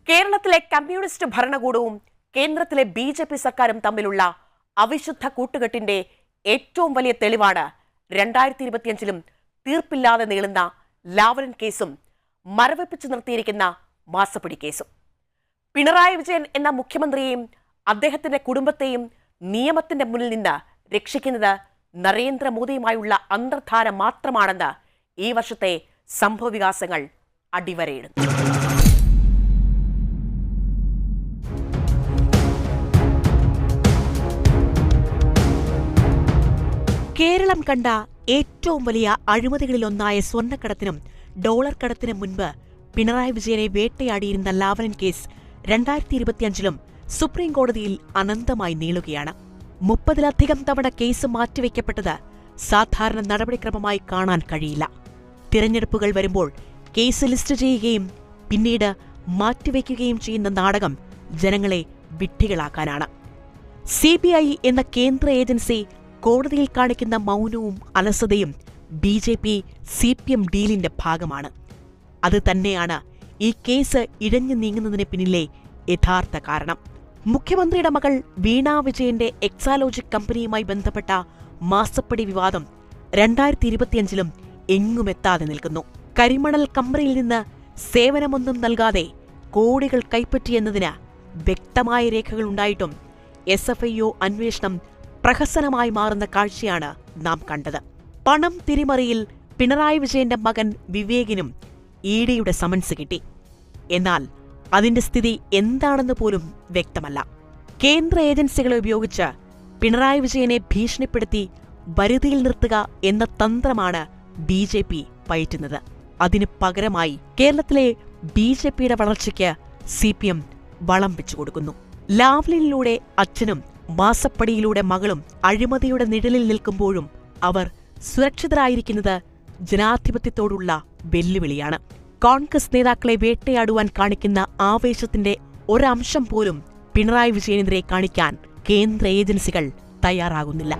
കേരളത്തിലെ കമ്മ്യൂണിസ്റ്റ് ഭരണകൂടവും കേന്ദ്രത്തിലെ ബി.ജെ.പി. സർക്കാരും തമ്മിലുള്ള അവിശുദ്ധ കൂട്ടുകെട്ടിന്റെ ഏറ്റവും വലിയ തെളിവാണ് 2025-ലും തീർപ്പില്ലാതെ നീളുന്ന ലാവ്ലിൻ കേസും മരവിപ്പിച്ചു നിർത്തിയിരിക്കുന്ന മാസപ്പടി കേസും. പിണറായി വിജയൻ എന്ന മുഖ്യമന്ത്രിയെയും അദ്ദേഹത്തിന്റെ കുടുംബത്തെയും നിയമത്തിന്റെ മുന്നിൽ നിന്ന് രക്ഷിക്കുന്നത് നരേന്ദ്രമോദിയുമായുള്ള അന്തർധാര മാത്രമാണെന്ന് ഈ വർഷത്തെ സംഭവവികാസങ്ങൾ അടിവരയിടുന്നു. കേരളം കണ്ട ഏറ്റവും വലിയ അഴിമതികളിലൊന്നായ സ്വർണ്ണക്കടത്തിനും ഡോളർ കടത്തിനും മുൻപ് പിണറായി വിജയനെ വേട്ടയാടിയിരുന്ന ലാവ്ലിൻ കേസ് 2025-ലും സുപ്രീം കോടതിയിൽ അനന്തമായി നീളുകയാണ്. 30-ലധികം തവണ കേസ് മാറ്റിവെക്കപ്പെട്ടത് സാധാരണ നടപടിക്രമമായി കാണാൻ കഴിയില്ല. തിരഞ്ഞെടുപ്പുകൾ വരുമ്പോൾ കേസ് ലിസ്റ്റ് ചെയ്യുകയും പിന്നീട് മാറ്റിവെക്കുകയും ചെയ്യുന്ന നാടകം ജനങ്ങളെ വിഡ്ഢികളാക്കാനാണ്. CBI എന്ന കേന്ദ്ര ഏജൻസി കോടതിയിൽ കാണിക്കുന്ന മൗനവും അലസതയും ബി.ജെ.പി. CPM ഡീലിന്റെ ഭാഗമാണ്. അത് തന്നെയാണ് ഈ കേസ് ഇഴഞ്ഞു നീങ്ങുന്നതിന് പിന്നിലെ യഥാർത്ഥ കാരണം. മുഖ്യമന്ത്രിയുടെ മകൾ വീണ വിജയന്റെ എക്സാലോജിക് കമ്പനിയുമായി ബന്ധപ്പെട്ട മാസപ്പടി വിവാദം 2025-ലും എങ്ങുമെത്താതെ നിൽക്കുന്നു. കരിമണൽ കമ്പനിയിൽ നിന്ന് സേവനമൊന്നും നൽകാതെ കോടികൾ കൈപ്പറ്റിയെന്നതിന് വ്യക്തമായ രേഖകളുണ്ടായിട്ടും SFIO അന്വേഷണം പ്രഹസനമായി മാറുന്ന കാഴ്ചയാണ് നാം കണ്ടത്. പണം തിരിമറിയിൽ പിണറായി വിജയന്റെ മകൻ വിവേകിനും EDയുടെ സമൻസ് കിട്ടി. എന്നാൽ അതിന്റെ സ്ഥിതി എന്താണെന്ന് പോലും വ്യക്തമല്ല. കേന്ദ്ര ഏജൻസികളെ ഉപയോഗിച്ച് പിണറായി വിജയനെ ഭീഷണിപ്പെടുത്തി വരുതിയിൽ നിർത്തുക എന്ന തന്ത്രമാണ് ബി.ജെ.പി. പയറ്റുന്നത്. അതിന് പകരമായി കേരളത്തിലെ ബി.ജെ.പിയുടെ വളർച്ചയ്ക്ക് CPM വളം വെച്ചുകൊടുക്കുന്നു. ലാവ്ലിനിലൂടെ അച്ഛനും മാസപ്പടിയിലൂടെ മകളും അഴിമതിയുടെ നിഴലിൽ നിൽക്കുമ്പോഴും അവർ സുരക്ഷിതരായിരിക്കുന്നത് ജനാധിപത്യത്തോടുള്ള വെല്ലുവിളിയാണ്. കോൺഗ്രസ് നേതാക്കളെ വേട്ടയാടുവാൻ കാണിക്കുന്ന ആവേശത്തിന്റെ ഒരംശം പോലും പിണറായി വിജയനെതിരെ കാണിക്കാൻ കേന്ദ്ര ഏജൻസികൾ തയ്യാറാകുന്നില്ല.